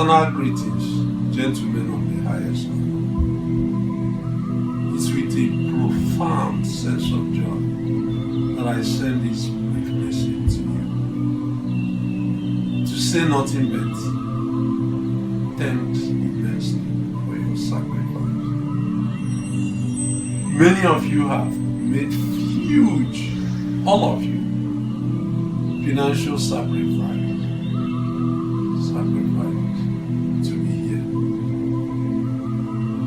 fraternal greetings, gentlemen of the highest order. It's with a profound sense of joy that I send this brief message to you. To say nothing but thanks immensely for your sacrifice. Many of you have made huge, all of you, financial sacrifice to be here.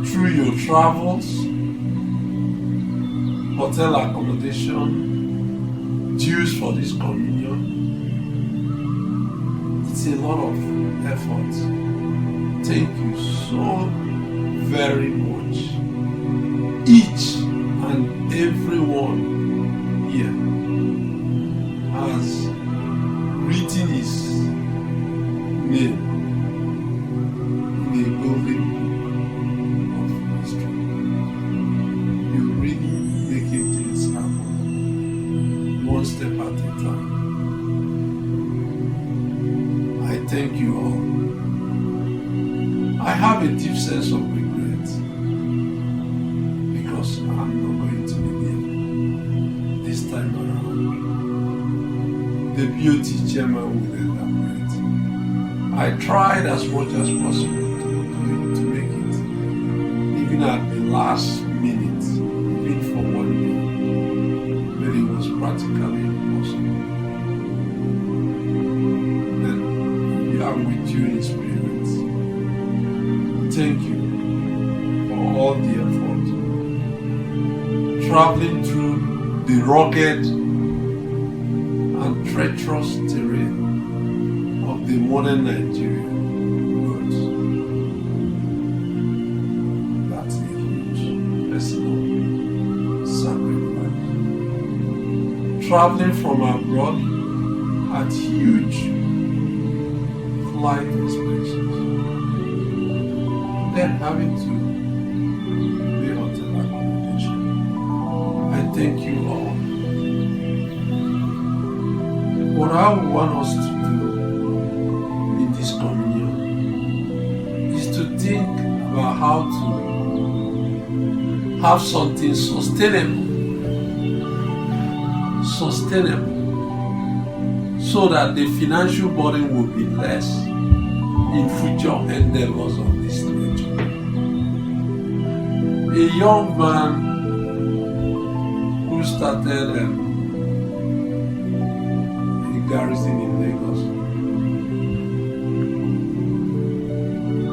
Through your travels, hotel accommodation, dues for this communion. It's a lot of effort. Thank you so very much. Each and everyone here has written his name in a golden book of history. You're really making things happen, one step at a time. I thank you all. I have a deep sense of regret because I'm not going to be there this time around. The beauty chairman will elaborate. I tried as much as possible to make it, even at the last minute, even for one day, but it was practically impossible. Then I'm with you in spirit. Thank you for all the effort. Traveling through the rugged and treacherous terrain of the modern Nigeria roads. That's a huge personal sacrifice. Traveling from abroad at huge flight expenses. Then having to pay hotel accommodation. I thank you all. What I want us to do in this communion is to think about how to have something sustainable, so that the financial burden will be less in future endeavors of this nature. A young man who started garrison in Lagos,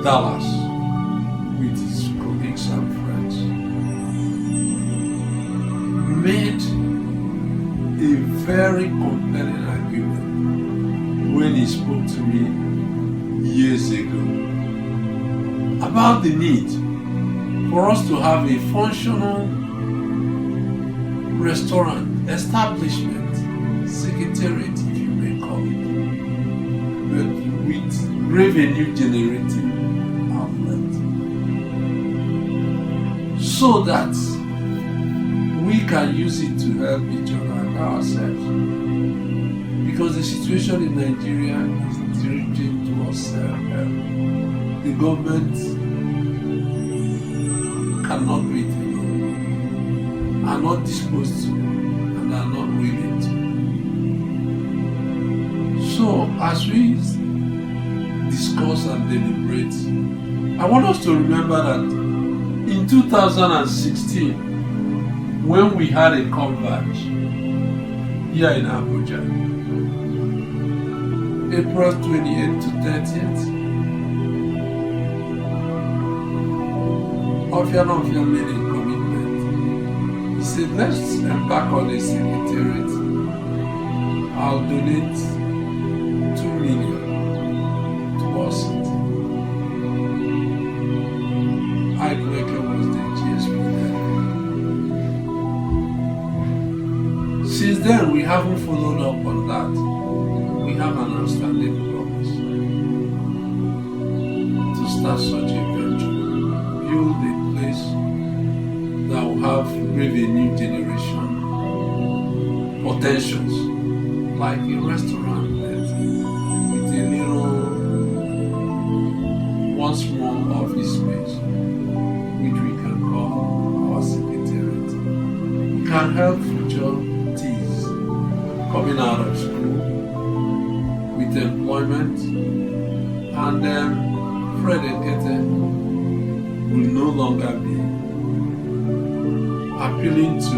Dallas, with his colleagues and friends, made a very compelling argument when he spoke to me years ago about the need for us to have a functional restaurant establishment, secretariat, if you may call it, but with revenue generating outlet, so that we can use it to help each other and ourselves. Because the situation in Nigeria is drifting towards help. The government cannot do it alone, are not disposed to, and are not willing to. So, as we discuss and deliberate, I want us to remember that in 2016, when we had a converge here in Abuja, April 28th to 30th, Ofiano made a commitment. He said, let's embark on a secretariat. I'll donate 2 million towards it. I was the GSP then. Since then, we haven't followed up on that. We have an outstanding promise to start such a venture, build a place that will have revenue generation potentials, like a restaurant with a little can help future teens coming out of school with employment, and then Fred Ekete will no longer be appealing to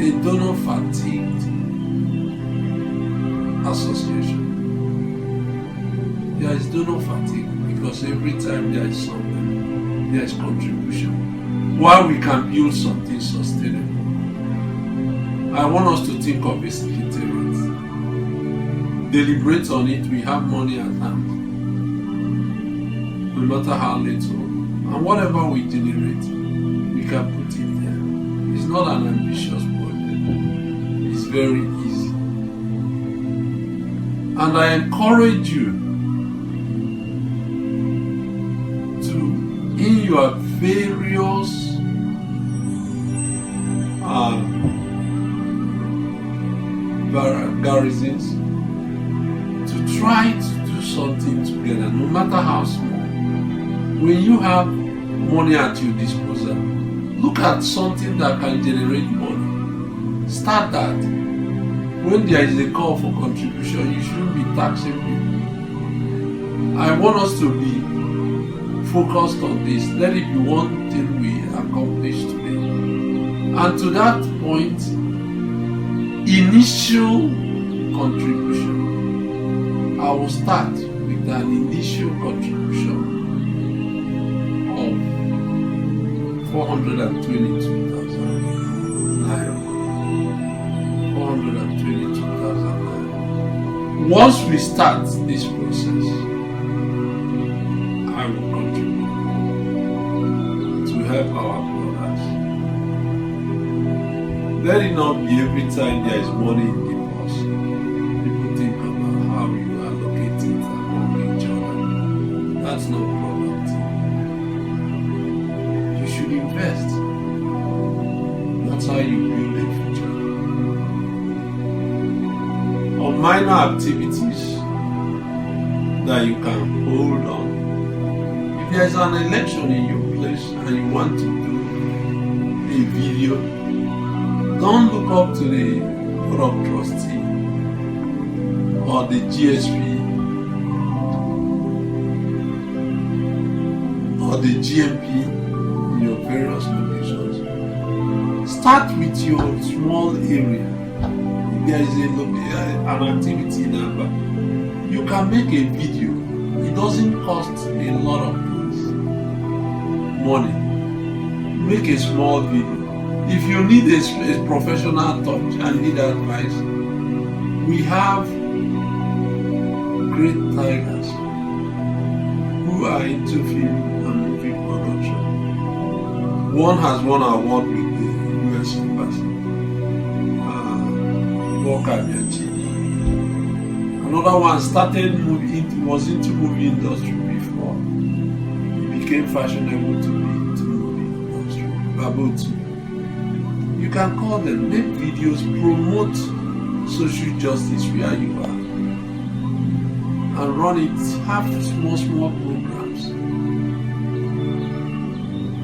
a donor fatigued association. There is donor fatigue because every time there is something, there is contribution. While we can build something sustainable, I want us to think of a secretariat. Deliberate on it. We have money at hand, no matter how little, and whatever we generate, we can put it there. It's not an ambitious project. It's very easy. And I encourage you to, in your various garrisons, to try to do something together, no matter how small. When you have money at your disposal, look at something that can generate money. Start that. When there is a call for contribution, you shouldn't be taxing people. I want us to be focused on this. Let it be one thing we accomplish today. And to that point, initial contribution. I will start with an initial contribution of 422,000 naira. 422,000 naira. Once we start this process, I will contribute to help our brothers. Let it not be every time there is money in the purse, people think about how you allocate it among each other. That's not product. You should invest. That's how you build a future. On minor activities that you can hold on. If there's an election in your place and you want to do a video, don't look up to the board of trustee or the GSP or the GMP in your various locations. Start with your small area. If there is an activity in Aba, you can make a video. It doesn't cost a lot of money. Make a small video. If you need a professional touch and need advice, we have great tigers who are into film and movie production. One has won an award with the US Embassy, Another one started was into movie industry before. He became fashionable to be into movie industry. Babotu. You can call them, make videos, promote social justice where you are, and run it. Have small programs.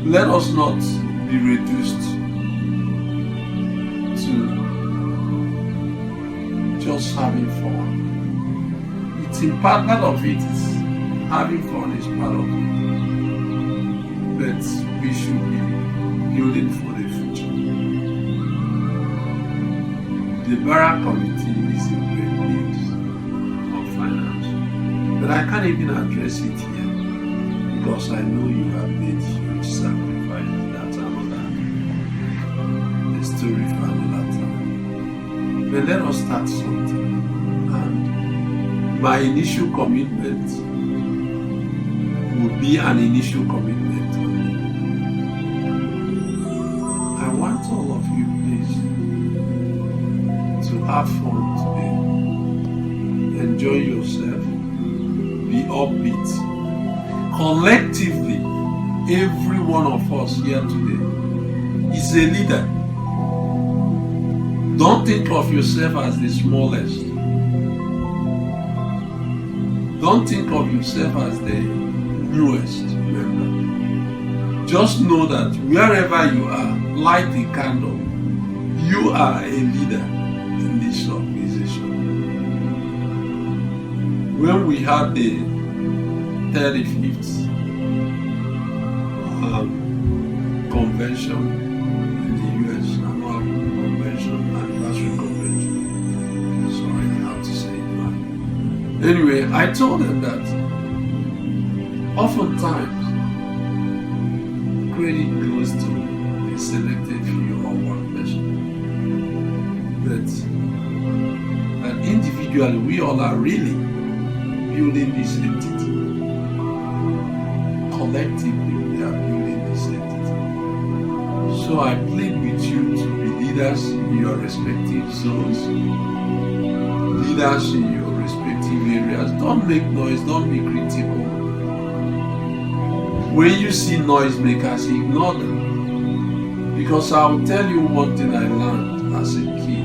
Let us not be reduced to just having fun. It's in part of it is having fun is part of it, but we should be building for the future. The Barra Committee is a great need of finance, but I can't even address it here because I know you have made huge sacrifices. That's another story for another time. But let us start something, and my initial commitment will be an initial commitment. I want all of you, please, to have fun today. Enjoy yourself. Be upbeat. Collectively, every one of us here today is a leader. Don't think of yourself as the smallest. Don't think of yourself as the newest member. just know that wherever you are, light a candle. You are a leader in this organization. When we had the 35th convention in the US, annual convention, anniversary convention. Sorry, I have to say it right. Anyway, I told them that oftentimes credit goes to a selected few or one person. But individually, we all are really building this entity. Collectively, we are building this entity. So I plead with you to be leaders in your respective zones, leaders in your respective areas. Don't make noise, don't be critical. When you see noisemakers, ignore them. Because I will tell you one thing I learned as a kid.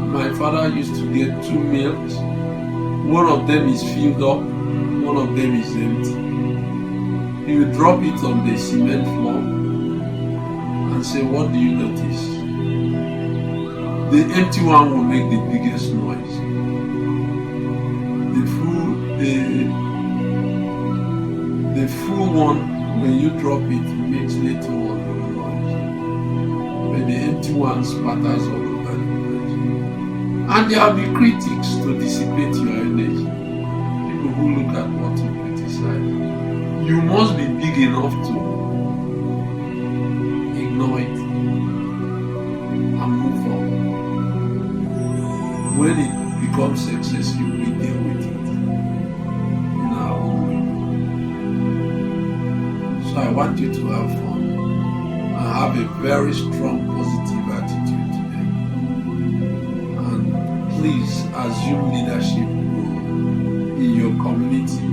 My father used to get 2 meals. One of them is filled up, one of them is empty. He will drop it on the cement floor and say, what do you notice? The empty one will make the biggest noise. The full one, when you drop it, makes little or no noise. But the empty one spatters all over the place. And there will be critics to dissipate your energy. People who look at what you criticize. You must be big enough to ignore it and move on. When it becomes excessive, we deal with it in our own way. So I want you to have fun and have a very strong positive attitude today. And please assume leadership role in your community,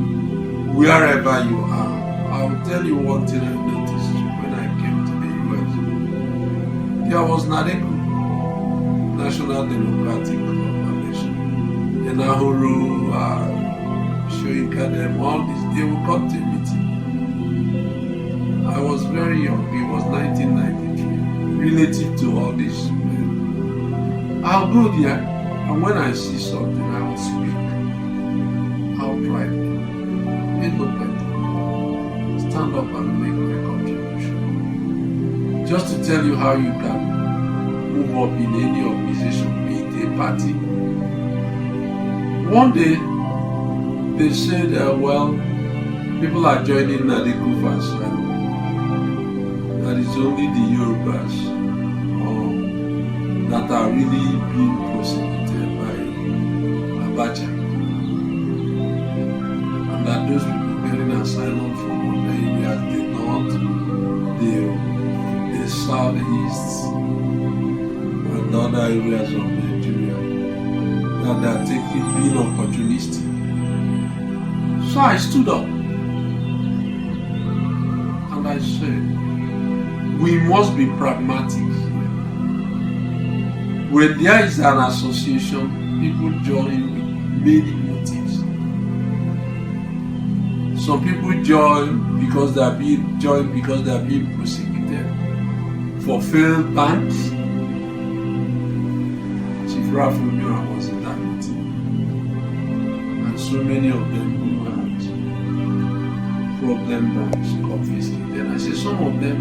wherever you are. I will tell you one thing I noticed when I came to the US. There was NADECO, National Democratic Coalition, and Ahuru, Shoika, them, all this. They would come to a meeting. I was very young. It was 1993. Relative to all this, I'll go there, and when I see something, I will speak. I'll try. It look better. Stand up and make my contribution. Just to tell you how you can move up in any organization, be it a party. One day, they said, well, people are joining NADECO fast. That is only the Yorubas that are really being prosecuted by Abacha. And that those people getting asylum from other areas, the north, the southeast, and other areas of Nigeria, that they are being opportunistic. So I stood up and I said, we must be pragmatic. When there is an association, people join with many motives. Some people join because they are being prosecuted for failed banks. Chief Ralph was in that meeting, and so many of them who had problem banks confiscated. I say some of them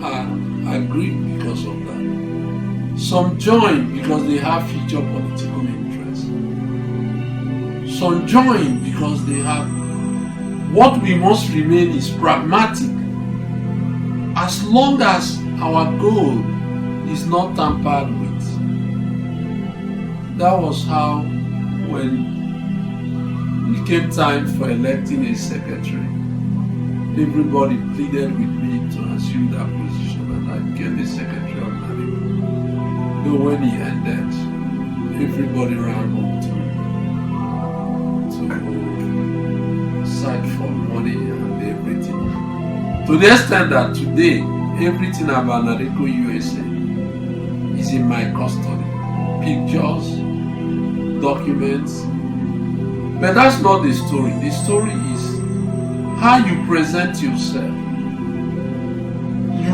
are agreed because of that. Some join because they have future political interest. Some join because they have. What we must remain is pragmatic. As long as our goal is not tampered with. That was how, when it came time for electing a secretary, everybody pleaded with me to assume that position, and I became the secretary of NADECO. Though when he ended, everybody ran home to search for money and everything. To the extent that today, everything about NADECO USA is in my custody. Pictures, documents. But that's not the story. The story is how you present yourself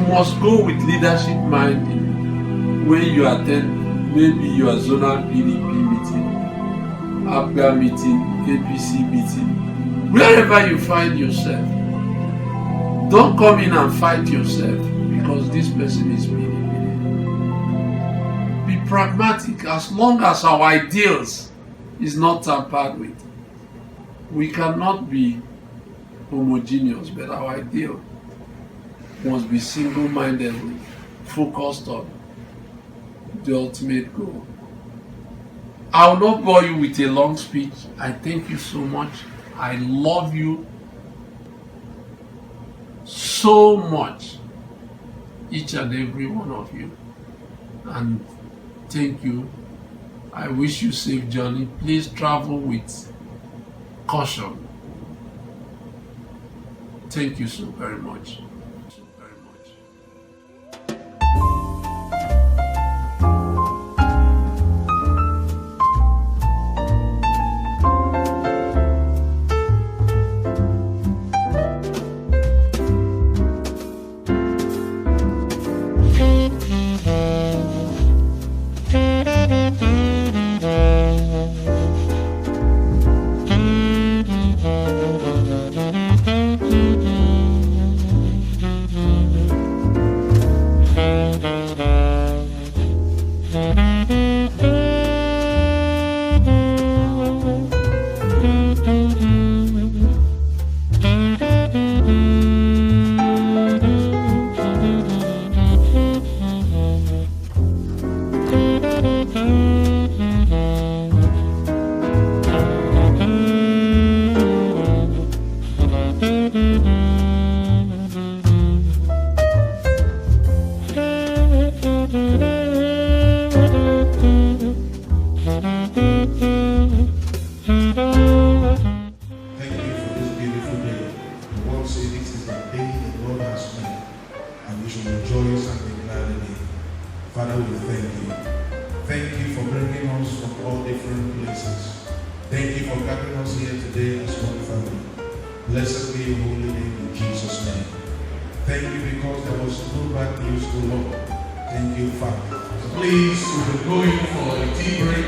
must go with leadership mind when you attend maybe your zonal PDP meeting, APGA meeting, APC meeting, wherever you find yourself. Don't come in and fight yourself because this person is PDP. Be pragmatic. As long as our ideals is not tampered with, we cannot be homogeneous, but our ideal must be single-mindedly focused on the ultimate goal. I will not bore you with a long speech. I thank you so much. I love you so much, each and every one of you. And thank you. I wish you safe journey. Please travel with caution. Thank you so very much. Father, we thank you. Thank you for bringing us from all different places. Thank you for gathering us here today as one family. Blessed be your holy name in Jesus' name. Thank you because there was no bad news to Lord. Thank you, Father. Please, we're going for a tea break.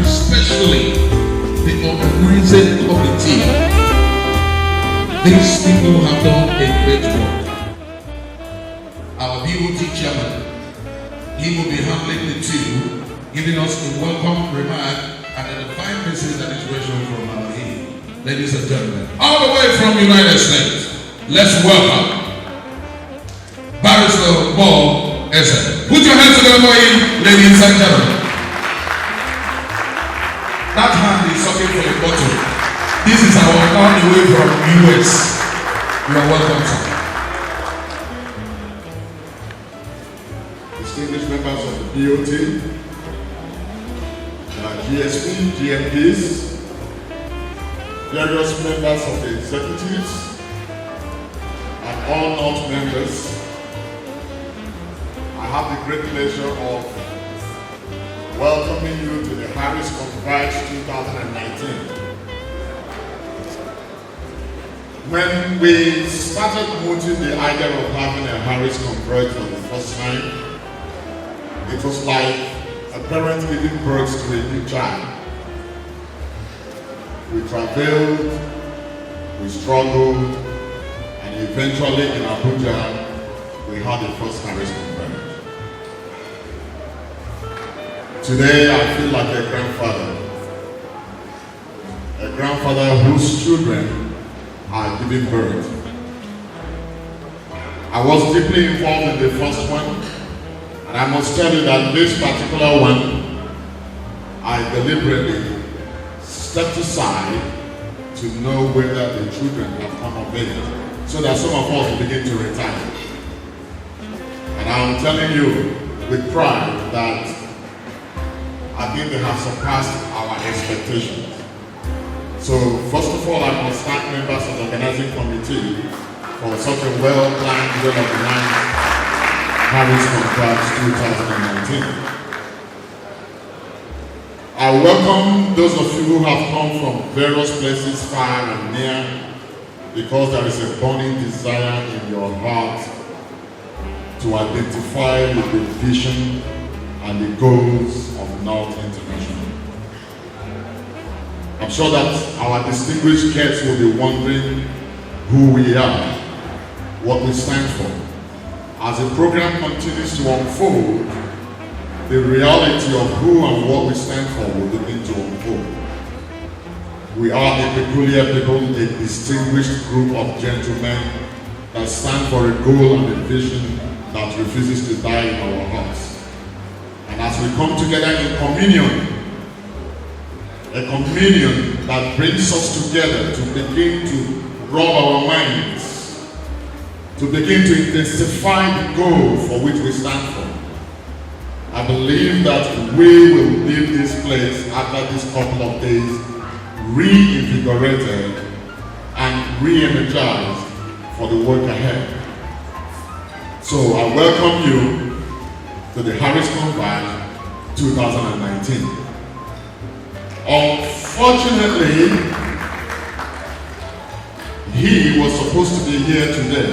Especially the organizing committee. These people have done a great work. Our BOT chairman, he will be handling the two, giving us a welcome remark and a fine message that is rational from our aid. Ladies and gentlemen, all the way from United States, let's welcome Barrister Paul Essen. Put your hands together for him, ladies and gentlemen. That hand is sucking for a bottle. This is our on the way from US. You are welcome, sir. Distinguished members of the BOT, GSP, GMPs, various members of the executives, and all NALT members, I have the great pleasure of welcoming you to the NALT Converge 2019. When we started promoting the idea of having a NALT Converge for the first time, it was like a parent giving birth to a new child. We travailed, we struggled, and eventually in Abuja, we had the first NALT Converge. Today, I feel like a grandfather grandfather whose children are giving birth. I was deeply involved in the first one, and I must tell you that this particular one, I deliberately stepped aside to know whether the children have come of age, so that some of us will begin to retire. And I'm telling you with pride that I think they have surpassed our expectations. So first of all, I must thank members of the organizing committee for such a well-planned, well-organized Harris Converge 2019. I welcome those of you who have come from various places far and near, because there is a burning desire in your heart to identify with the vision and the goals of NALT International. I'm sure that our distinguished guests will be wondering who we are, what we stand for. As the program continues to unfold, the reality of who and what we stand for will begin to unfold. We are a peculiar people, a distinguished group of gentlemen that stand for a goal and a vision that refuses to die in our hearts. And as we come together in communion, a communion that brings us together to begin to rub our minds, to begin to intensify the goal for which we stand for. I believe that we will leave this place after this couple of days reinvigorated and re-energized for the work ahead. So I welcome you to the Harris Converge 2019. Unfortunately, he was supposed to be here today,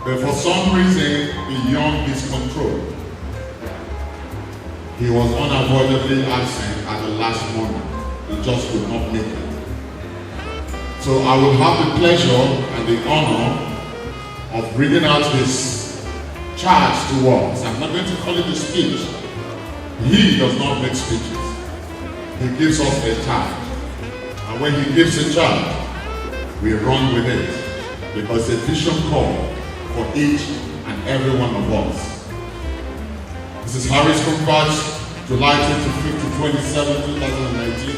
but for some reason beyond his control, he was unavoidably absent at the last moment. He just could not make it. So I will have the pleasure and the honor of reading out his charge to us. I'm not going to call it a speech. He does not make speeches. He gives us a charge. And when he gives a charge, we run with it, because it's a vision call for each and every one of us. This is Harris Converge, July 25th to 27, 2019.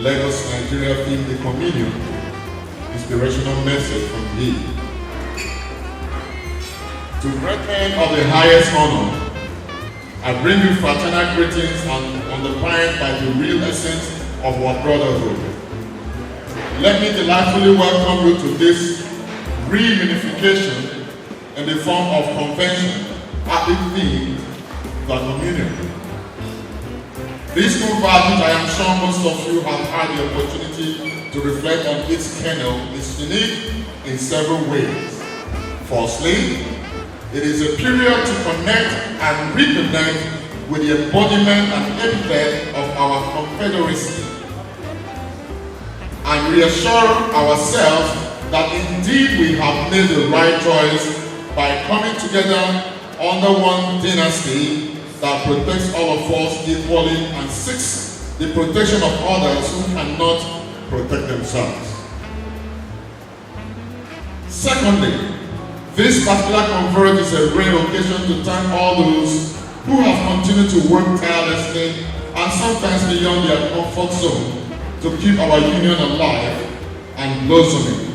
Lagos, Nigeria, theme the communion. Inspirational message from me. To brethren of the highest honor, I bring you fraternal greetings and underpinned by the real essence of our brotherhood. Let me delightfully welcome you to this reunification in the form of convention, happy theme, the communion. This converge, which I am sure most of you have had the opportunity to reflect on its kernel, is unique in several ways. Firstly, it is a period to connect and reconnect with the embodiment and epithet of our confederacy, and reassure ourselves that indeed we have made the right choice by coming together under one dynasty that protects all of us equally and seeks the protection of others who cannot protect themselves. Secondly, this particular converge is a rare occasion to thank all those who have continued to work tirelessly and sometimes beyond their comfort zone to keep our union alive and blossoming.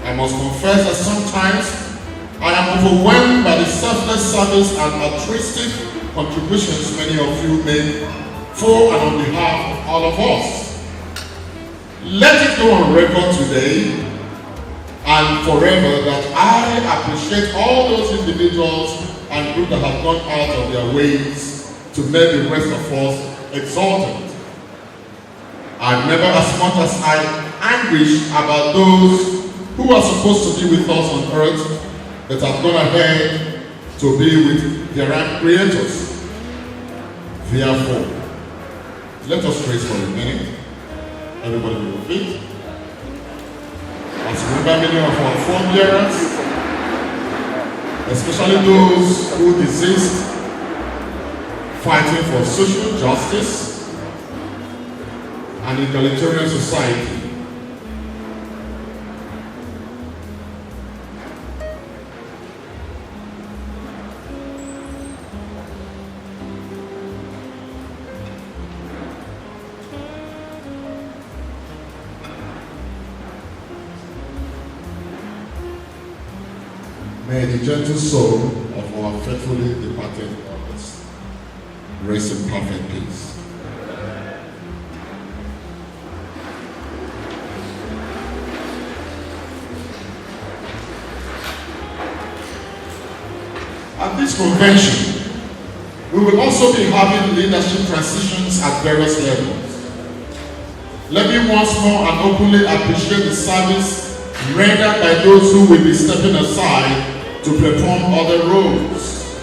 I must confess that sometimes I am overwhelmed by the selfless service and altruistic contributions many of you make for and on behalf of all of us. Let it go on record today and forever that I appreciate all those individuals and groups that have gone out of their ways to make the rest of us exalted. I'm never as much as I anguish about those who are supposed to be with us on earth that have gone ahead to be with their creators. Therefore, let us praise for a minute. Everybody on your feet. As we remember many of our forebearers, especially those who desist fighting for social justice and egalitarian society. May the gentle soul of our faithfully departed brothers rest in perfect peace. At this convention, we will also be having leadership transitions at various levels. Let me once more and openly appreciate the service rendered by those who will be stepping aside to perform other roles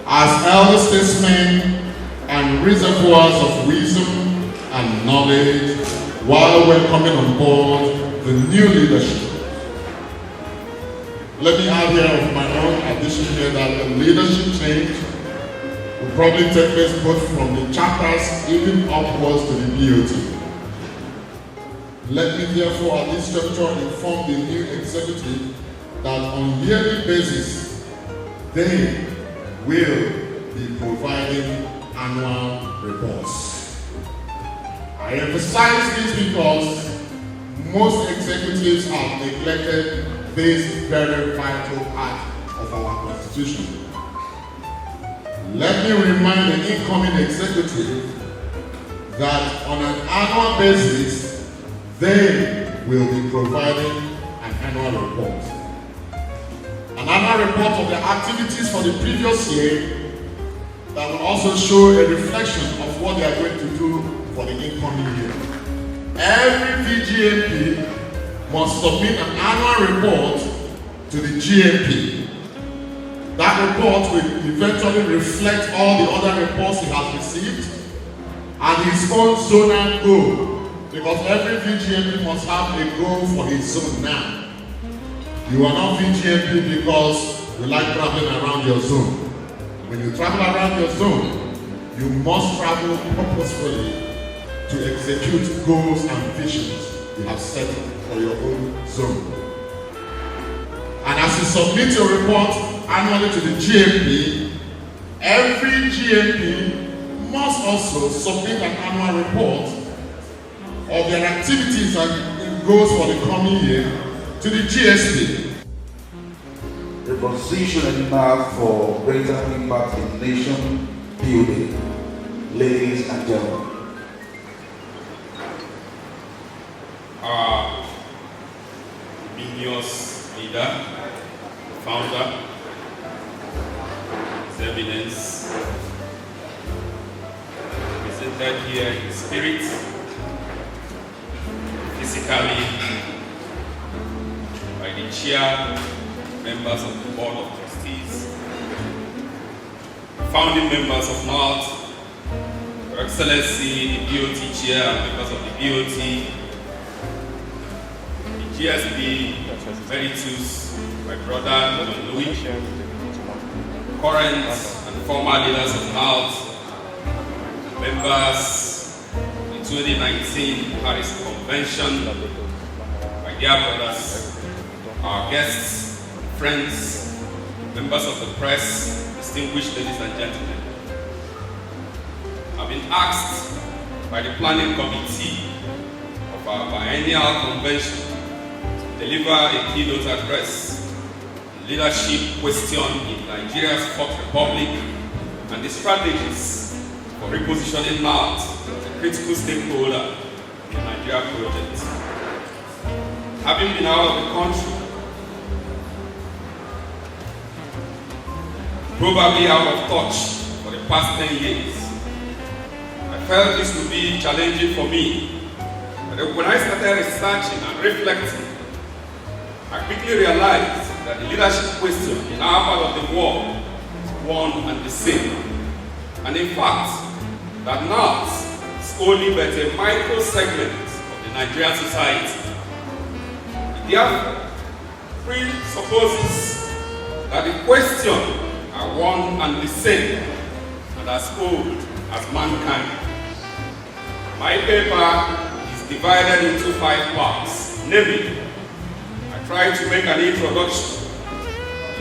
as elder statesmen and reservoirs of wisdom and knowledge while welcoming on board the new leadership. Let me add here of my own addition here that the leadership change will probably take place both from the chapters even upwards to the BOT. Let me therefore at this juncture inform the new executive that on yearly basis they will be providing annual reports. I emphasize this because most executives have neglected this very vital part of our Constitution. Let me remind the incoming executive that on an annual basis, they will be providing an annual report. An annual report of the activities for the previous year that will also show a reflection of what they are going to do for the incoming year. Every VGMP must submit an annual report to the GMP. That report will eventually reflect all the other reports he has received and his own zonal goal, because every VGMP must have a goal for his zone now. You are not VGMP because you like traveling around your zone. When you travel around your zone, you must travel purposefully to execute goals and visions you have set for your own zone. And as you submit your report annually to the GMP, every GMP must also submit an annual report of their activities and goals for the coming year to the GSP. The position and mark for greater impact in nation building. Ladies and gentlemen. Our Minions leader, founder, his eminence, presented here in spirit, physically, by the chair, members of the board of trustees, founding members of NALT, Your Excellency, the BOT chair and members of the BOT, GSP, Emeritus, my brother, John Louis, current and former leaders of NALT, members of the 2019 Paris Convention, my dear brothers, our guests, friends, members of the press, distinguished ladies and gentlemen. I've been asked by the planning committee of our biennial convention deliver a keynote address, leadership question in Nigeria's Fourth Republic and the strategies for repositioning NALT as a critical stakeholder in the Nigeria project. Having been out of the country, probably out of touch for the past 10 years, I felt this would be challenging for me. But when I started researching and reflecting, I quickly realized that the leadership question in our part of the world is one and the same. And in fact, that NALT is only but a micro segment of the Nigerian society. It therefore presupposes that the question are one and the same and as old as mankind. My paper is divided into 5 parts. Namely, I try to make an introduction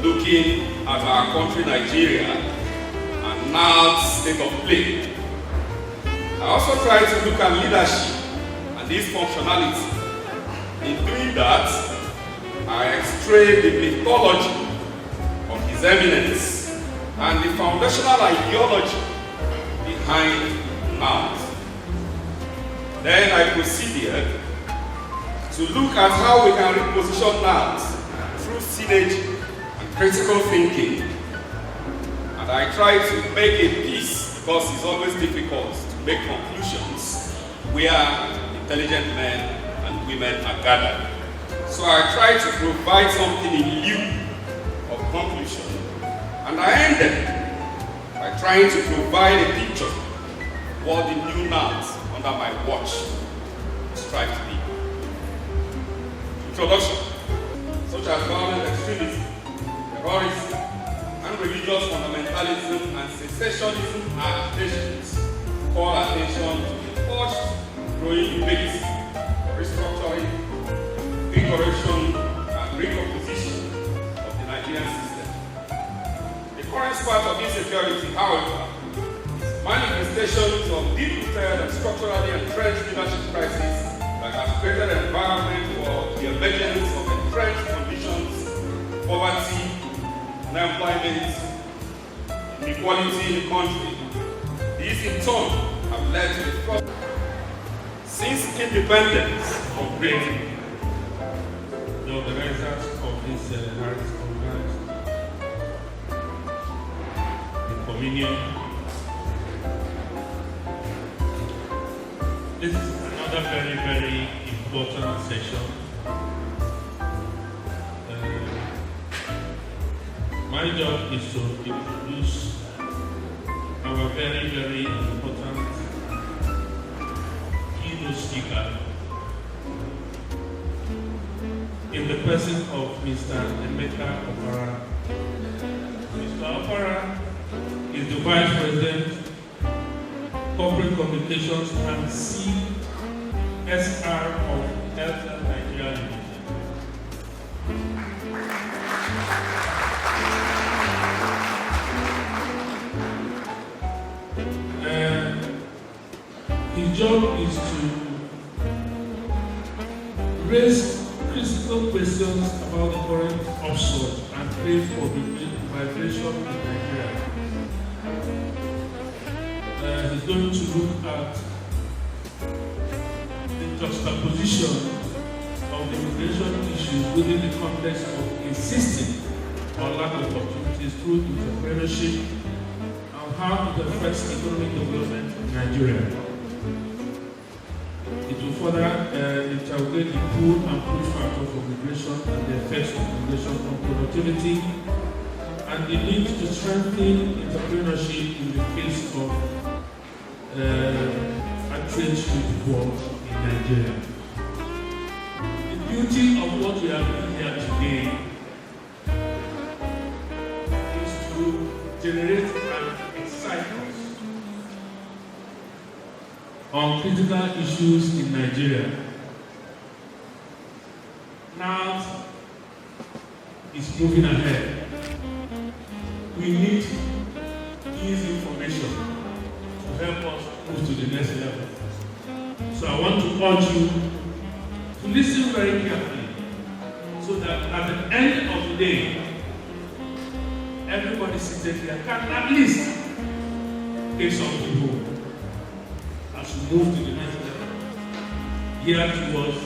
looking at our country Nigeria and NALT state of play. I also try to look at leadership and its functionality. In doing that, I explain the mythology of His Eminence and the foundational ideology behind NALT. Then I proceeded to look at how we can reposition NALT through synergy and critical thinking. And I try to make a piece, because it's always difficult to make conclusions where intelligent men and women are gathered. So I try to provide something in lieu of conclusion. And I ended by trying to provide a picture of what the new NALT under my watch strive to be. Introduction, such as violent extremism, terrorism, and religious fundamentalism and secessionism agitations call attention to the urged growing debate for restructuring, recorrection, and recomposition of the Nigerian system. The current spat of insecurity, however, is manifestations of deep-rooted and structurally entrenched leadership crisis that has created an environment for the emergence of entrenched conditions, poverty, unemployment, inequality in the country. These in turn have led to the first. Since independence from Britain, the organizers of this NALT Converge, the communion, this is another very, very important session. My job is to introduce our very, very important keynote speaker in the person of Mr. Emeka Opara. Mr. Opara is the Vice President, Corporate Communications and CSR of Airtel Nigeria Limited. His job is to raise critical questions about the current upsurge and pray for vibration in Nigeria. He's going to look at the juxtaposition of the immigration issues within the context of insisting on lack of opportunities through entrepreneurship and how it affects economic development in Nigeria. It will further interrogate the pull and push factors of migration and the effects of migration on productivity and the need to strengthen entrepreneurship in the face of entrenched work in Nigeria. The beauty of what we are doing here today is to generate an excitement on critical issues in Nigeria. NALT is moving ahead. We need easy information to help us move to the next level. So I want to urge you to listen very carefully so that at the end of the day, everybody seated here can at least take something home as we move to the next level, geared towards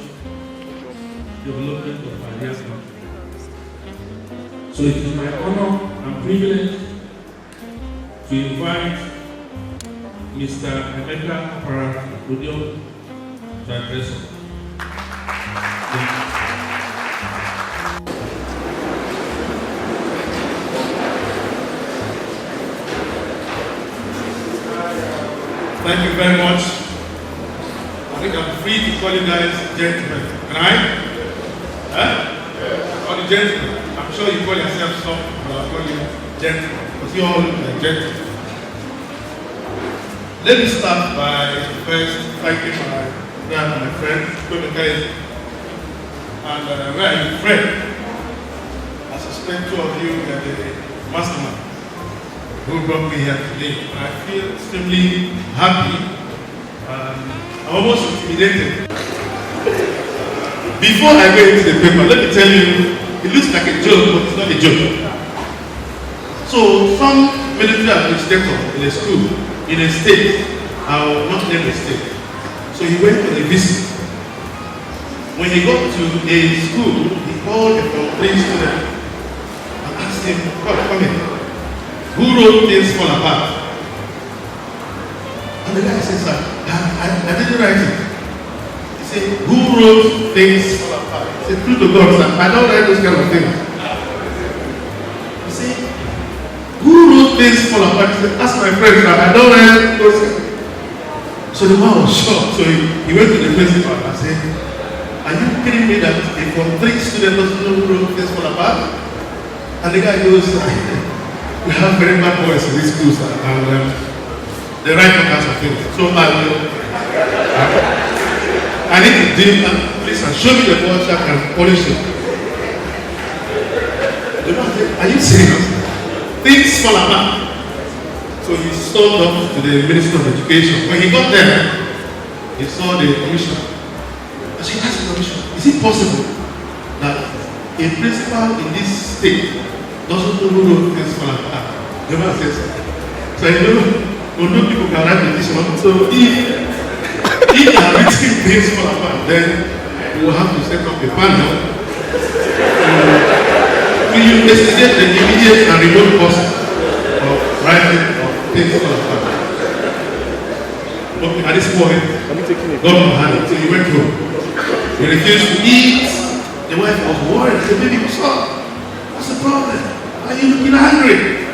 development of our dear country. So it is my honor and privilege to invite Mr. Emeka Opara to the podium to address us. Thank you very much. I think I'm free to call you guys gentlemen. Can I? Huh? Call you gentlemen. I'm sure you call yourself soft, but I'll call you gentlemen because you all look like gentlemen. Let me start by first thanking my friend, Tony, and where are you, friend? I suspect two of you are the mastermind who brought me here today. I feel extremely happy and I'm almost intimidated. Before I go into the paper, let me tell you, it looks like a joke, but it's not a joke. So, some military administrator in a school, in a state, I will not name the state. So he went on a visit. When he got to a school, he called a form 3 student and asked him, come here. Who wrote things fall apart? And the guy said, sir, I didn't write it. He said, who wrote things fall apart? He said, true to God, sir, I don't write those kind of things. He said, who wrote things fall apart? He said, ask my friend, sir, I don't write those kind of things. So the man was shocked. So he went to the principal and said, are you kidding me that a form 3 student doesn't know who wrote things fall apart? And the guy goes, we have very bad boys in this school, sir, and they write all kinds of things. So I need to deal and please show me the board so I can polish it. The man said, are you serious? Things fall apart. So he stormed up to the Minister of Education. When he got there, he saw the commission. I said, ask the commission, is it possible that a principal in this state doesn't know who wrote things fall apart? The man says, so people can write petition. So if they are written things fall apart, then we will have to set up a panel to investigate the immediate and remote causes of writing things fall apart. Okay, at this point, God had it, so he went home. He refused to eat. The wife was worried. She said, baby, what's up? What's the problem? Are you looking hungry?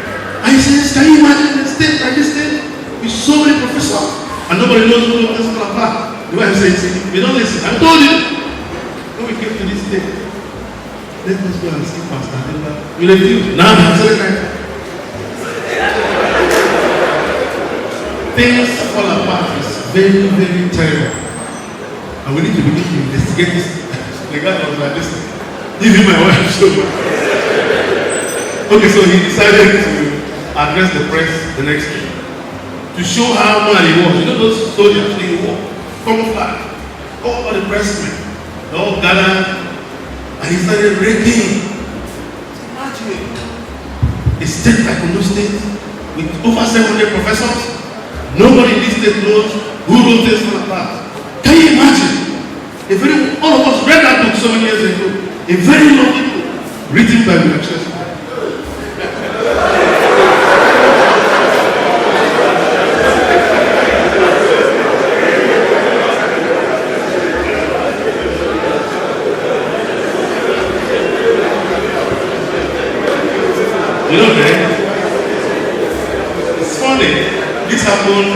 And he says, can you imagine the state like this state? With so many professors, and nobody knows who things fall apart. The wife says, you don't listen. I told you. When we came to this state, let us go and see Pastor. You refuse. Now I'm saying that. Things fall apart is very, very terrible. And we need to begin to investigate this. The guy was like this. Give him my wife. Okay, so he decided to address the press the next day. To show how mad he was. You know those soldiers in war? Camouflage. All the pressmen. They all gathered. And he started raking. Imagine a state like Ondo State with over 700 professors. Nobody in this state knows who wrote this fall apart. Can you imagine? All of us read that book so many years ago. A very long book written by the church. You know, man, it's funny. This happened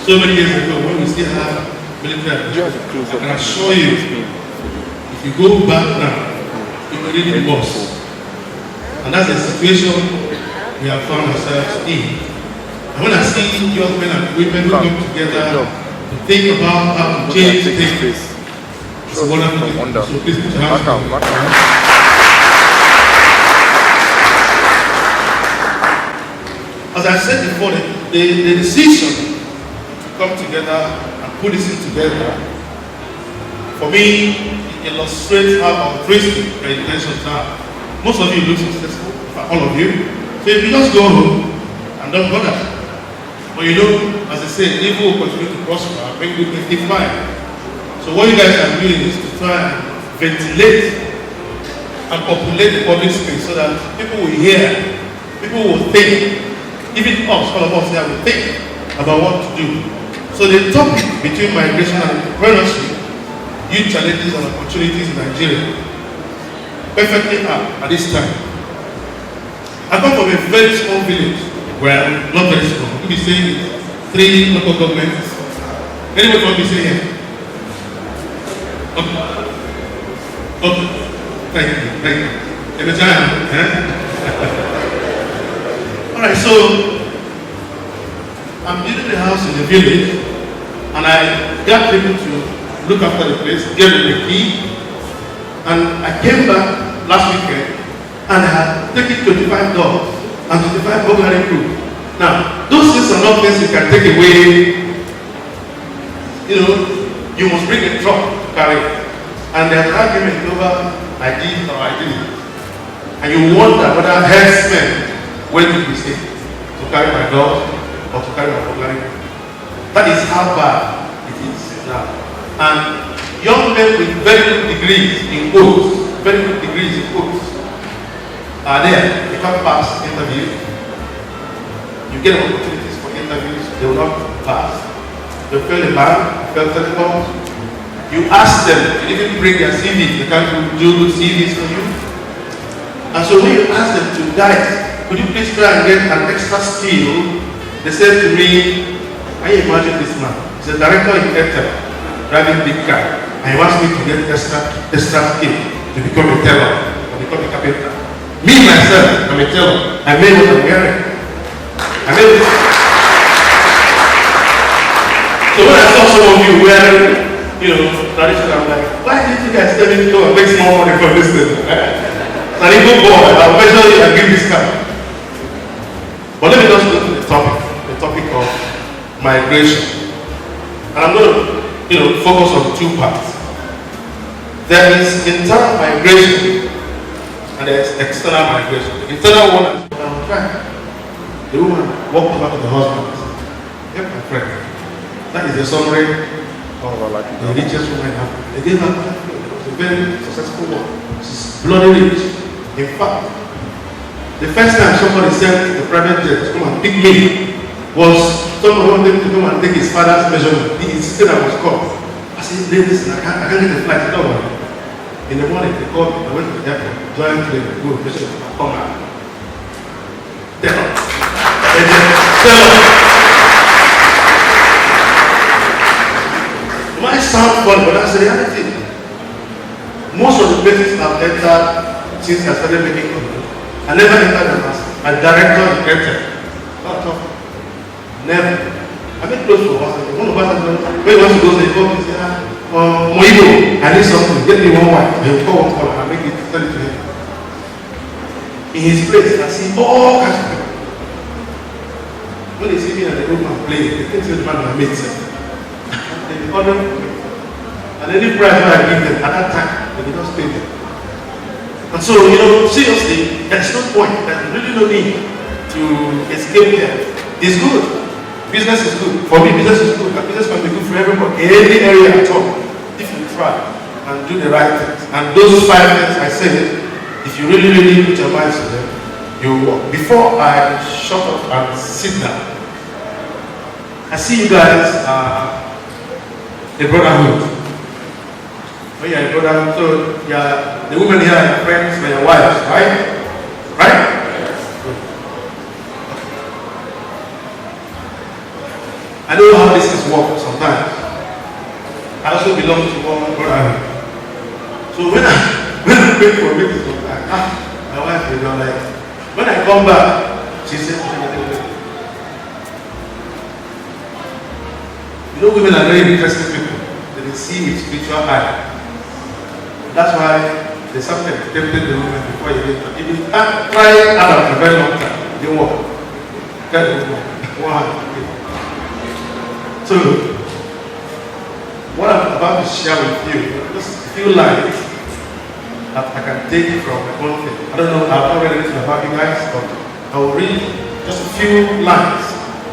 so many years ago when we still have military. I can assure you, if you go back now, you will really be boss. And that's the situation we have found ourselves in. And when I see young men and women who come together to think about how to change things, it's a wonderful thing. So please put your hands together. As I said before, the decision to come together and put this thing together, for me, it illustrates how altruistic the intentions are. Most of you look successful, all of you. So if you just go home and don't bother, but you know, as I said, evil will continue to prosper, make good things fine. So what you guys are doing is to try and ventilate and populate the public space so that people will hear, people will think. Even us, all of us here, will think about what to do. So the topic between migration and entrepreneurship, youth challenges and opportunities in Nigeria, perfectly up at this time. I come from a very small village, well, not very small. We'll be saying 3 local governments. Anybody want to say here? Okay. Thank you. Every time, Alright, so I'm building a house in the village, and I got people to look after the place, give them the key, and I came back last weekend, and I had taken 25 dogs and 25 burglary proof. Now, those things are not things you can take away. You know, you must bring a truck to carry it. And there's an argument over I did or I didn't. And you wonder whether herdsmen went to the state to carry my dog or to carry my burglary proof. That is how bad it is now. And young men with very good degrees in quotes, are there. They can't pass interviews. You get opportunities for interviews, they will not pass. They fail the bank, fail telecom. You ask them, they didn't bring their CVs, they can't do CVs for you. And so when you ask them to guide, could you please try and get an extra skill? They said to me, can you imagine this man? He's a director in Airtel, driving big car, and he wants me to get extra skill to become a teller or become a carpenter. Me myself, I'm a teller. I made what I'm wearing. I made it. So when I saw some of you wearing, traditional, I'm like, why did you guys tell me to go and make small money from this thing? It's an evil boy. I'll measure you and give this car. But let me just go to the topic of migration. And I'm going to focus on two parts. There is internal migration and there is external migration. The internal one is the woman walked over to the husband and said, "Get my friend." That is the summary of the richest woman in Africa. They gave her it was a very successful one. She's bloody rich. In fact, the first time somebody sent the private jet to come and pick me was somebody wanted to come and take his father's measurement. He insisted I was called. I said, listen, I can't get the flight. Don't worry. In the morning, they called me. I went to the airport, joined the go, come out. Tell them. It might sound funny, but that's the reality. Most of the places I've entered since I started making content, I never entered them as a director in Airtel. Not talking. Never. I made close for us. One of us, when he wants to go, they call me and say, Moibo, I need something. Get me one wife. They will call one caller and make it, tell it to him. In his place, I see all kinds of people. When they see me and they go and play, they think the man I made sense. They order and any price I give them at that time, they will just pay them. And so, seriously, there's no point. There's really no need to escape there. It's good. Business is good. For me, business is good. And business can be good for everybody. In any area at all. If you try and do the right things. And those 5 things I said, if you really put your minds to them, you will work. Before I shut up and sit down, I see you guys a brotherhood. When you're a brotherhood, so the women here are your friends, and your wives, right? Right? I don't know how this is working sometimes. I also belong to one brotherhood. So when I wait for a meeting sometimes, my wife will be like, when I come back, she said, women are very interesting people. They see with spiritual eye. That's why there's something tempted the women before you get it. If you can't try it out for a very long time, you won't. So, what I'm about to share with you, just a few lines that I can take from my own thing. I don't know, I've not read anything about you guys, but I will read just a few lines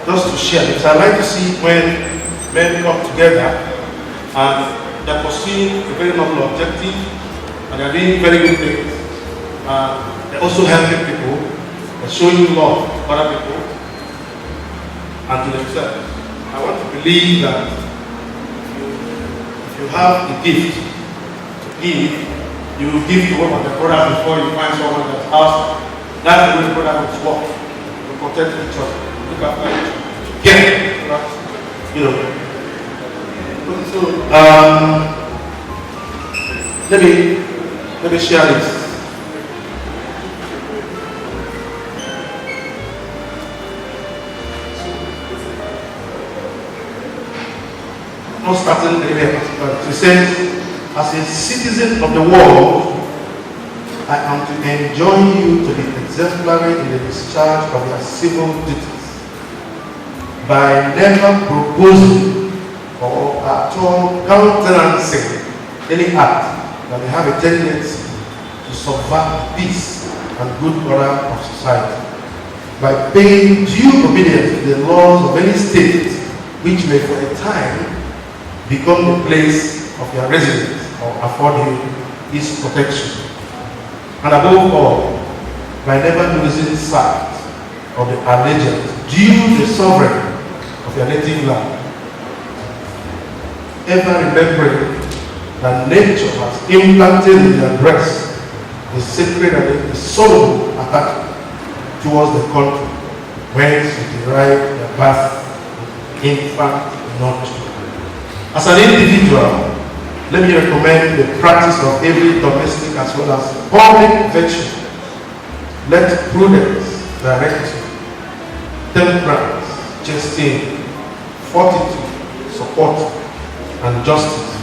just to share. Because I like to see when men come together and they're pursuing a very noble objective and they're doing very good things. They're also helping people, they're showing love to other people and to themselves. I want to believe that if you have a gift to give, you will give to one of the brothers before you find someone that's asked. That's the way the brothers work. You protect each other, look after each other, get So let me share this. not starting anywhere, but it says, as a citizen of the world, I am to enjoin you to be exemplary in the discharge of your civil duties by never proposing or at all countenancing any act that may have a tendency to subvert peace and good order of society, by paying due obedience to the laws of any state which may for a time become the place of your residence or afford you its protection. And above all, by never losing sight of the allegiance due to the sovereign of your native land, ever remembering that nature has implanted in your breast the sacred and the solemn attachment towards the country whence you derive your birth, infant, nurture. As an individual, let me recommend the practice of every domestic as well as public virtue. Let prudence direct you, temperance, chastity, fortitude, support, and justice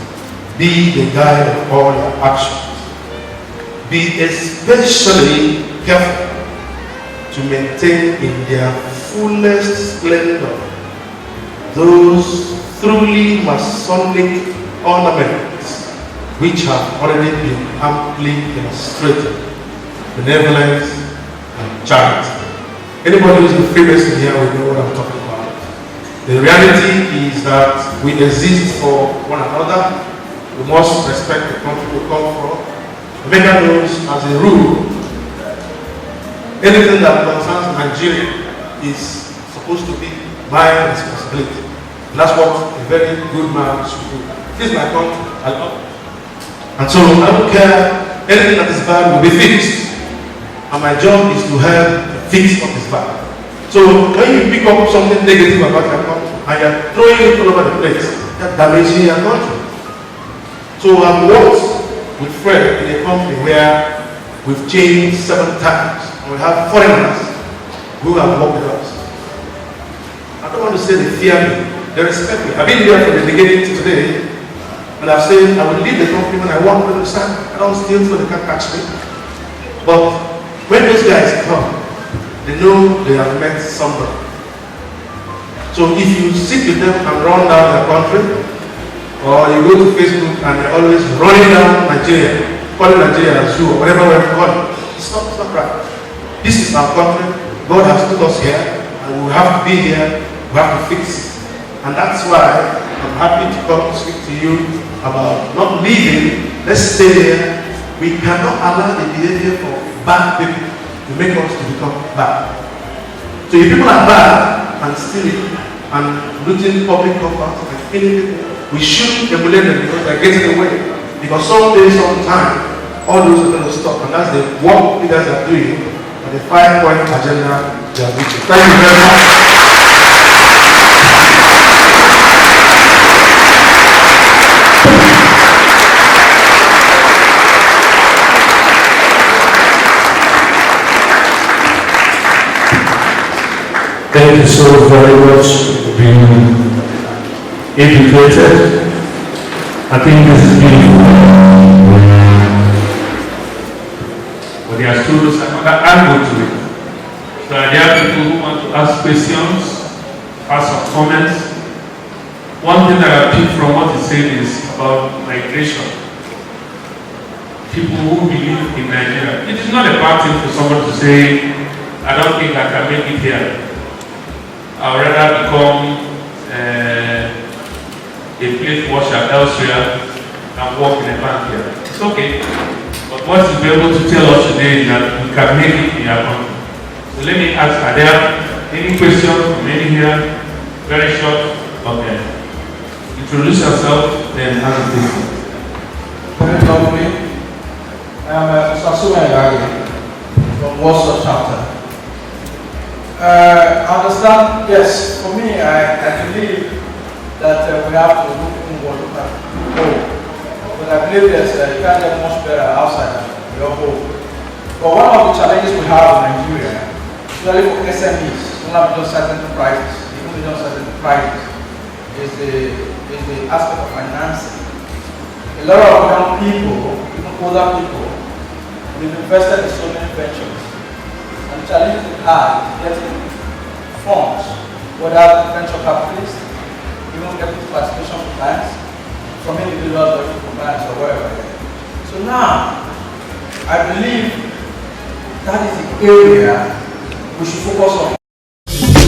be the guide of all your actions. Be especially careful to maintain in their fullest splendor those truly Masonic ornaments which have already been amply demonstrated: benevolence and charity. Anybody who's a Freemason here will know what I'm talking about. The reality is that we exist for one another. We must respect the country we come from. Omega knows, as a rule, anything that concerns Nigeria is supposed to be my responsibility. And that's what a very good man should do. This is my country, I love it. And so I don't care, anything that is bad will be fixed. And my job is to help fix what is bad. So when you pick up something negative about your country and you're throwing it all over the place, you're damaging your country. So I've worked with Fred in a company where we've changed 7 times. And we have foreigners who have worked with us. I don't want to say they fear me. They respect me. I've been there from the beginning to today, and I've said I will leave the company when I want to understand. I don't steal so they can't catch me. But when those guys come, they know they have met somebody. So if you sit with them and run down their country, or you go to Facebook and they're always running down Nigeria, calling Nigeria a zoo or whatever we're calling, it's not right. This is our country. God has put us here, and we have to be here. We have to fix it. And that's why I'm happy to come to speak to you about not leaving. Let's stay there. We cannot allow the behavior of bad people to make us to become bad. So if people are bad and stealing and looting public property and killing people, we shouldn't emulate them because they're getting away. Because someday, sometime, all those are going to stop. And that's the work leaders are doing and the 5-point agenda they are reaching. Thank you very much. Thank you so very much for being educated. I think this is beautiful. But there are still another angle to it. So there are people who want to ask questions, ask some comments. One thing that I picked from what he said is about migration. People who believe in Nigeria. It is not a bad thing for someone to say, I don't think I can make it here. I'd rather become a plate washer elsewhere and work in a bank here. It's okay. But what you'll be able to tell us today is that we can make it in our country. So let me ask, are there any questions from any here? Very short. Okay. Introduce yourself, then ask the question. Very lovely. I'm Sasuma Yagi from Warsaw chapter. I understand, yes, for me, I believe that we have to look inward at home. But I believe there's you can't get much better outside your home. But one of the challenges we have in Nigeria, especially for SMEs, not just certain enterprises, even just certain enterprises, is the is the aspect of financing. A lot of young people, even older people, they've invested in so many ventures. And the challenge is hard getting funds, whether venture capitalists, even getting participation from banks, from individuals working for banks or wherever. So now, I believe that is the area we should focus on.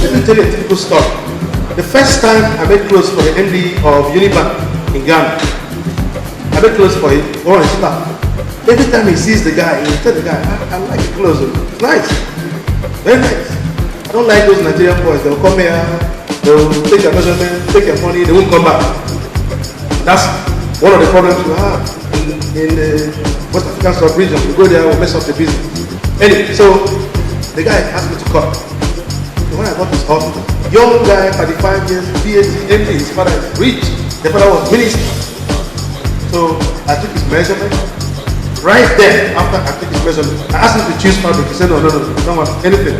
Let me tell you a typical story. The first time I made clothes for the MD of Unibank in Ghana, I made clothes for him, on his staff. Every time he sees the guy, he will tell the guy, I like the clothes. It's nice. Very nice. I don't like those Nigerian boys. They'll come here, they'll take your measurement, take your money, they won't come back. That's one of the problems we have in the West African sub-region. We go there, we'll mess up the business. Anyway, so the guy asked me to cut. So when I got this hospital, young guy, 35 years, PhD, MD, his father is rich. The father was minister. So I took his measurement. Right there, after I took his measurement, I asked him to choose fabric. He said, no, don't want anything.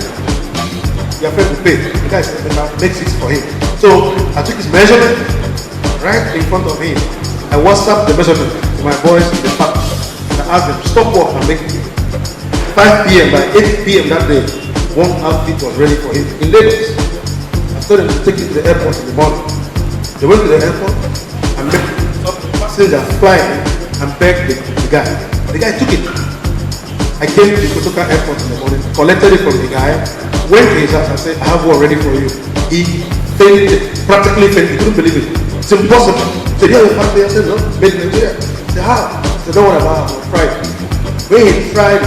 Your friend will pay. The guy said, make 6 for him. So I took his measurement right in front of him. I WhatsApped the measurement to my boys in the factory. I asked them, stop work and make it. 5 p.m. by 8 p.m. that day, one outfit was ready for him in Lagos. I told them to take it to the airport in the morning. They went to the airport and met passenger flying and begged the guy. The guy took it. I came to the Kotoka airport in the morning, collected it from the guy, went to his house and said, I have one ready for you. He fainted, practically fainted. He couldn't believe it. It's impossible. He said, yeah, factory. I said, no, made in Nigeria. I said, how? I said, don't worry about it, I'll try it. When he tried,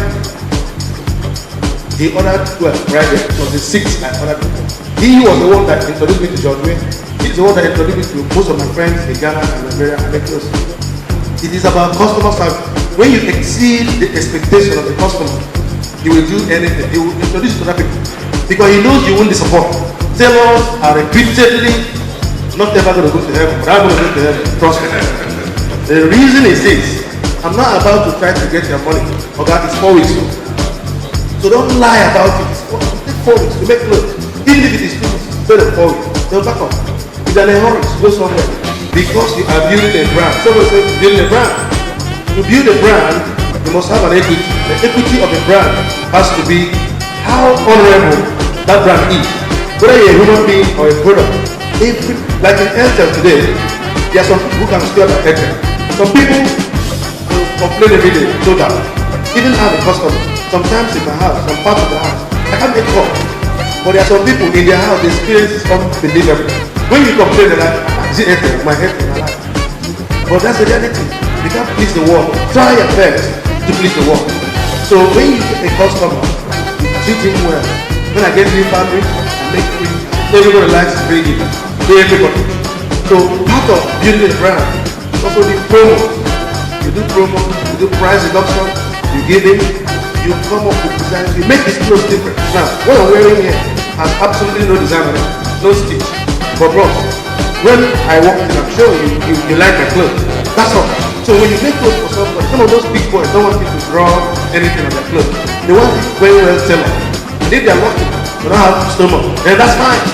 he ordered 12 right there. It was the 6th I ordered before. He was the one that introduced me to George Wayne. He's the one that introduced me to most of my friends in Ghana and Nigeria and Lagos. It is about customer service. When you exceed the expectation of the customer, he will do anything. He will introduce you to that people. Because he knows you won't disappoint. Tailors are repeatedly not ever going to go to heaven, but I'm going to go to heaven. Trust me. The reason is this. I'm not about to try to get your money. Okay, it's 4 weeks. So don't lie about it. It takes 4 weeks to make clothes. Even if it is 2 weeks, better than 4 weeks. They'll back up. If they're in a hurry, go somewhere. Because you are building a brand. Someone says building a brand. To build a brand, you must have an equity. The equity of a brand has to be how honorable that brand is. Whether you're a human being or a product. Like in Airtel today, there are some people who can steal their Airtel. Some people will complain every day, so that even have a customer. Sometimes in my house, some part of the house, I can't make call. But there are some people in their house, the experience is unbelievable. When you complain, they're like, is it Airtel? My Airtel, my life. But that's the reality. You can't please the world. Try your best to please the world. So when you get a customer, you treat him well. When I get new fabric, I make free. Everybody likes to bring it. To everybody. So part of building a brand is also the promo. You do promo, you do price reduction, you give it, you come up with designs, you make this clothes different. Now, what I'm wearing here has absolutely no design on it, no stitch. But bro, when I walk in, I'm sure you like my clothes. That's all. So when you make clothes for somebody, some of those big boys don't want you to draw anything on their clothes. They want it very well tailored. And if they're lucky, they don't have stomach, then that's fine.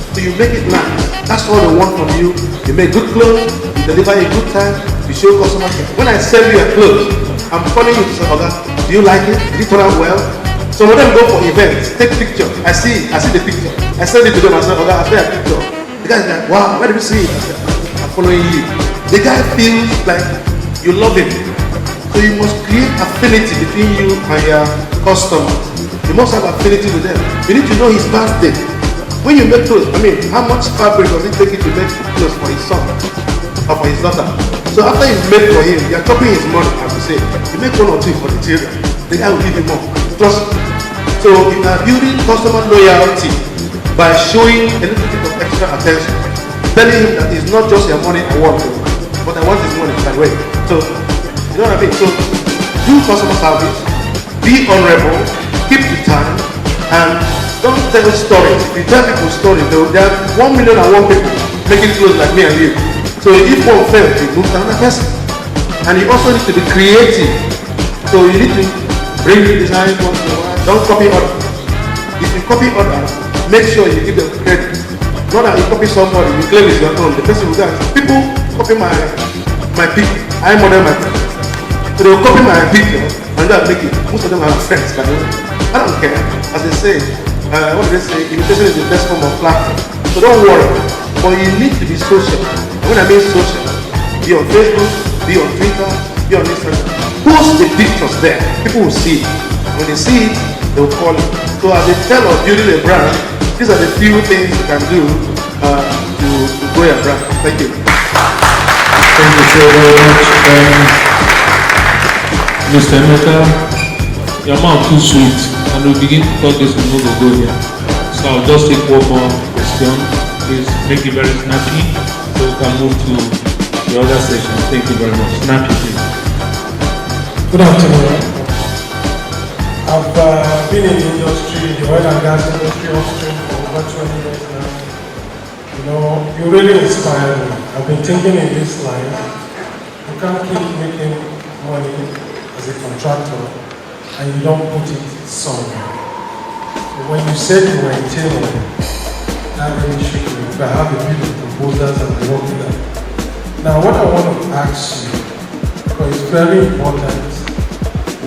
So you make it nice. That's all they want from you. You make good clothes, you deliver a good time, you show customers. When I sell you a clothes, I'm calling you to say, okay, do you like it? Did it turn out well? Some of them go for events, take pictures. I see the picture. I send it to them, I say, okay, I take a picture. The guy's like, wow, where did you see it? I said, I'm following you. The guy feels like you love him. So you must create affinity between you and your customers. You must have affinity with them. You need to know his birthday. When you make clothes, I mean, how much fabric does it take you to make clothes for his son or for his daughter? So after you make for him, you're chopping his money, as you say. You make 1 or 2 for the children. The guy will give you more. Trust me. So you are building customer loyalty by showing a little bit of extra attention. Telling him that it's not just your money I want, but I want his money that way. So, you know what I mean? So, do customer service, be honorable, keep to time, and don't tell stories. If you tell people stories, there are 1,000,001 people making clothes like me and you. So if one fails, you move to another person. And you also need to be creative. So you need to bring the design once in a while. Don't copy others. If you copy others, make sure you give them credit. not that you copy somebody, you claim it's your own. The person will go and people copy my picture. I model my picture. So they will copy my picture and go and make it. Most of them are friends, but I don't care. As they say, what do they say? Imitation is the best form of flattery. So don't worry. But you need to be social. And when I mean social, be on Facebook, be on Twitter, be on Instagram. Post the pictures there. People will see it. When they see it, they will call it. So as they tell of building a brand, these are the few things you can do to grow your brand. Thank you. Thank you so very much. Mr. Emeka, your mouth too sweet, and we'll begin to talk this and we'll go here. So I'll just take one more question. Please make it very snappy so we can move to the other session. Thank you very much. Snappy, please. Good afternoon. I've been in the industry, the oil and gas industry, upstream for over 20 years now. You know, you really inspire me. I've been thinking in this line, you can't keep making money as a contractor and you don't put it somewhere. So when you said you were in Taylor, that really shook me. I have a few proposals and I'm working on. Now what I want to ask you, because it's very important,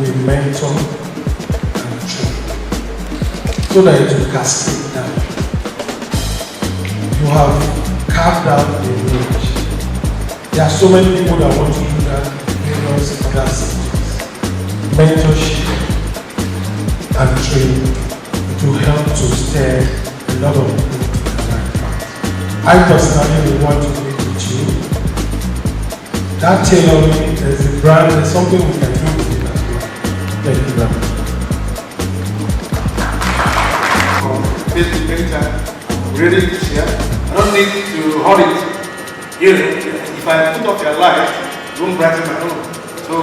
we mentor and train so that it will cascade down. You have carved out a niche. There are so many people that want to do that in various other sectors. Mentorship and training, it will help to steer a lot of people in the right path. I personally want to be with you. That tailoring is a brand, is something we can do with it as well. Thank you very much. Facebook anytime, I'm ready to share. I don't need to hold it. You know, if I put up your life, it won't brighten my own. So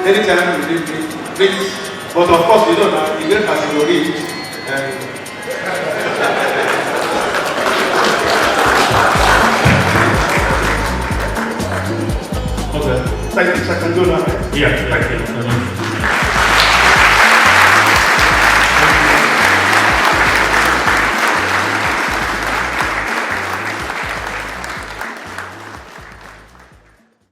anytime you need me, please. But of course, you know that you don't have to read. Okay. Thank you, I can go now. Yeah, thank you.